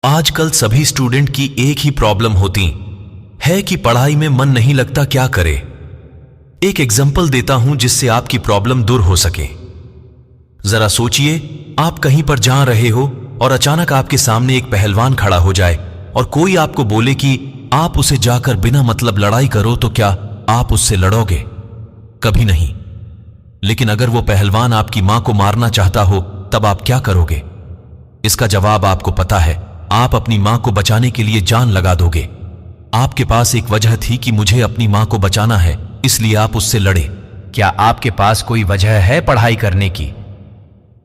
आजकल सभी स्टूडेंट की एक ही प्रॉब्लम होती है कि पढ़ाई में मन नहीं लगता, क्या करे। एक एग्जाम्पल देता हूं जिससे आपकी प्रॉब्लम दूर हो सके। जरा सोचिए, आप कहीं पर जा रहे हो और अचानक आपके सामने एक पहलवान खड़ा हो जाए और कोई आपको बोले कि आप उसे जाकर बिना मतलब लड़ाई करो, तो क्या आप उससे लड़ोगे? कभी नहीं। लेकिन अगर वो पहलवान आपकी मां को मारना चाहता हो, तब आप क्या करोगे? इसका जवाब आपको पता है। आप अपनी मां को बचाने के लिए जान लगा दोगे। आपके पास एक वजह थी कि मुझे अपनी मां को बचाना है, इसलिए आप उससे लड़े। क्या आपके पास कोई वजह है पढ़ाई करने की?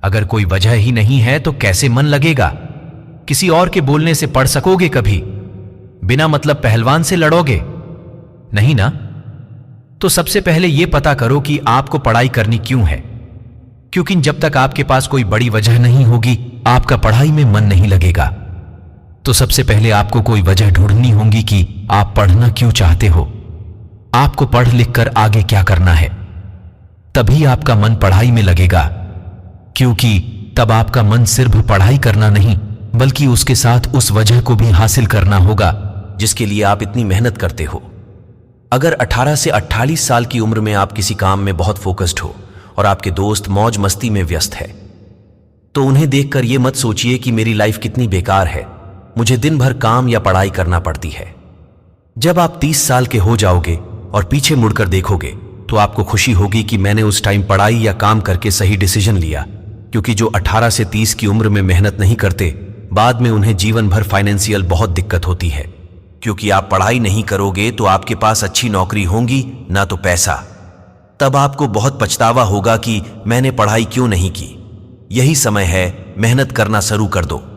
अगर कोई वजह ही नहीं है तो कैसे मन लगेगा? किसी और के बोलने से पढ़ सकोगे कभी? बिना मतलब पहलवान से लड़ोगे? नहीं ना? तो सबसे पहले यह पता करो कि आपको पढ़ाई करनी क्यों है, क्योंकि जब तक आपके पास कोई बड़ी वजह नहीं होगी, आपका पढ़ाई में मन नहीं लगेगा। तो सबसे पहले आपको कोई वजह ढूंढनी होगी कि आप पढ़ना क्यों चाहते हो। आपको पढ़ लिख कर आगे क्या करना है, तभी आपका मन पढ़ाई में लगेगा। क्योंकि तब आपका मन सिर्फ पढ़ाई करना नहीं, बल्कि उसके साथ उस वजह को भी हासिल करना होगा जिसके लिए आप इतनी मेहनत करते हो। अगर 18 से 48 साल की उम्र में आप किसी काम में बहुत फोकस्ड हो और आपके दोस्त मौज मस्ती में व्यस्त है, तो उन्हें देखकर यह मत सोचिए कि मेरी लाइफ कितनी बेकार है, मुझे दिन भर काम या पढ़ाई करना पड़ती है। जब आप 30 साल के हो जाओगे और पीछे मुड़कर देखोगे, तो आपको खुशी होगी कि मैंने उस टाइम पढ़ाई या काम करके सही डिसीजन लिया। क्योंकि जो 18 से 30 की उम्र में मेहनत नहीं करते, बाद में उन्हें जीवन भर फाइनेंशियल बहुत दिक्कत होती है। क्योंकि आप पढ़ाई नहीं करोगे तो आपके पास अच्छी नौकरी होगी ना तो पैसा। तब आपको बहुत पछतावा होगा कि मैंने पढ़ाई क्यों नहीं की। यही समय है, मेहनत करना शुरू कर दो।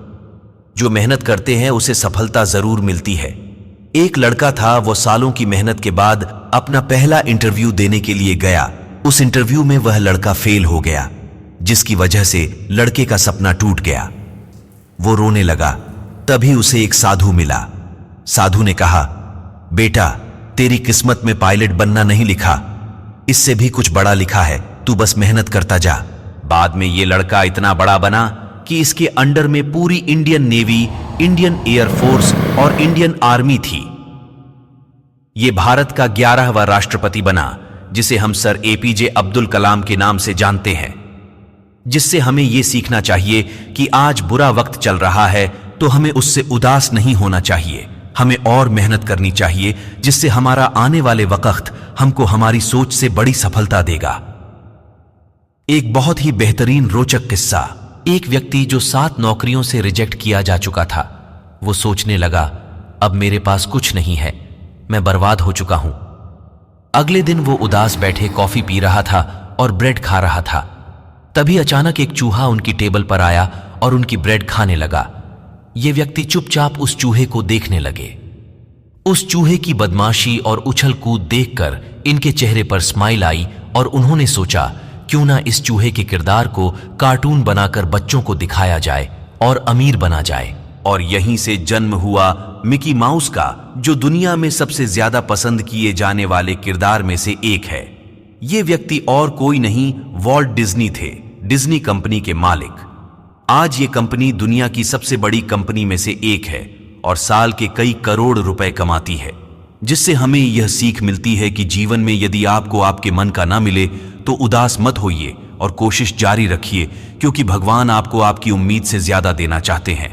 जो मेहनत करते हैं उसे सफलता जरूर मिलती है। एक लड़का था, वो सालों की मेहनत के बाद अपना पहला इंटरव्यू देने के लिए गया। उस इंटरव्यू में वह लड़का फेल हो गया, जिसकी वजह से लड़के का सपना टूट गया। वो रोने लगा। तभी उसे एक साधु मिला। साधु ने कहा, बेटा, तेरी किस्मत में पायलट बनना नहीं लिखा, इससे भी कुछ बड़ा लिखा है, तू बस मेहनत करता जा। बाद में ये लड़का इतना बड़ा बना कि इसके अंडर में पूरी इंडियन नेवी, इंडियन एयरफोर्स और इंडियन आर्मी थी। यह भारत का 11वां राष्ट्रपति बना, जिसे हम सर एपीजे अब्दुल कलाम के नाम से जानते हैं। जिससे हमें यह सीखना चाहिए कि आज बुरा वक्त चल रहा है तो हमें उससे उदास नहीं होना चाहिए। हमें और मेहनत करनी चाहिए, जिससे हमारा आने वाले वक्त हमको हमारी सोच से बड़ी सफलता देगा। एक बहुत ही बेहतरीन रोचक किस्सा। एक व्यक्ति जो 7 नौकरियों से रिजेक्ट किया जा चुका था, वो सोचने लगा, अब मेरे पास कुछ नहीं है, मैं बर्बाद हो चुका हूं। अगले दिन वो उदास बैठे कॉफी पी रहा था और ब्रेड खा रहा था। तभी अचानक एक चूहा उनकी टेबल पर आया और उनकी ब्रेड खाने लगा। ये व्यक्ति चुपचाप उस चूहे को देखने लगे। उस चूहे की बदमाशी और उछल कूद देखकर इनके चेहरे पर स्माइल आई और उन्होंने सोचा, क्यों ना इस चूहे के किरदार को कार्टून बनाकर बच्चों को दिखाया जाए और अमीर बना जाए। और यहीं से जन्म हुआ मिकी माउस का, जो दुनिया में सबसे ज्यादा पसंद किए जाने वाले किरदार में से एक है। ये व्यक्ति और कोई नहीं, वॉल्ट डिज्नी थे, डिज्नी कंपनी के मालिक। आज ये कंपनी दुनिया की सबसे बड़ी कंपनी में से एक है और साल के कई करोड़ रुपए कमाती है। जिससे हमें यह सीख मिलती है कि जीवन में यदि आपको आपके मन का ना मिले तो उदास मत होइए और कोशिश जारी रखिए, क्योंकि भगवान आपको आपकी उम्मीद से ज्यादा देना चाहते हैं।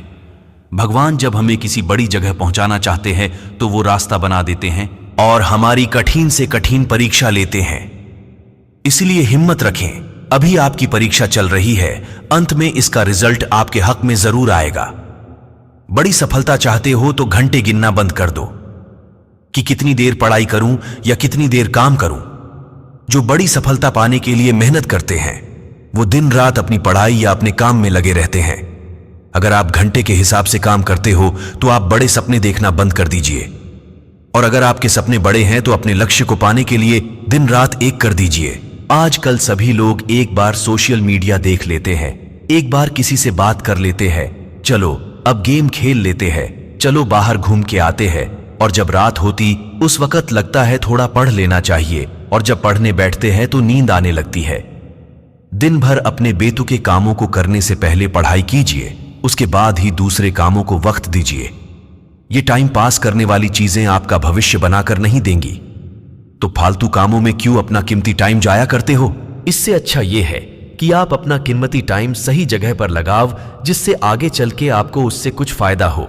भगवान जब हमें किसी बड़ी जगह पहुंचाना चाहते हैं तो वो रास्ता बना देते हैं और हमारी कठिन से कठिन परीक्षा लेते हैं। इसलिए हिम्मत रखें, अभी आपकी परीक्षा चल रही है, अंत में इसका रिजल्ट आपके हक में जरूर आएगा। बड़ी सफलता चाहते हो तो घंटे गिनना बंद कर दो कि कितनी देर पढ़ाई करूं या कितनी देर काम करूं। जो बड़ी सफलता पाने के लिए मेहनत करते हैं, वो दिन रात अपनी पढ़ाई या अपने काम में लगे रहते हैं। अगर आप घंटे के हिसाब से काम करते हो तो आप बड़े सपने देखना बंद कर दीजिए। और अगर आपके सपने बड़े हैं तो अपने लक्ष्य को पाने के लिए दिन रात एक कर दीजिए। आजकल सभी लोग एक बार सोशल मीडिया देख लेते हैं, एक बार किसी से बात कर लेते हैं, चलो अब गेम खेल लेते हैं, चलो बाहर घूम के आते हैं। और जब रात होती उस वक्त लगता है थोड़ा पढ़ लेना चाहिए, और जब पढ़ने बैठते हैं तो नींद आने लगती है। दिन भर अपने बेतुके कामों को करने से पहले पढ़ाई कीजिए, उसके बाद ही दूसरे कामों को वक्त दीजिए। ये टाइम पास करने वाली चीजें आपका भविष्य बनाकर नहीं देंगी, तो फालतू कामों में क्यों अपना कीमती टाइम जाया करते हो? इससे अच्छा यह है कि आप अपना कीमती टाइम सही जगह पर लगाओ, जिससे आगे चल के आपको उससे कुछ फायदा हो।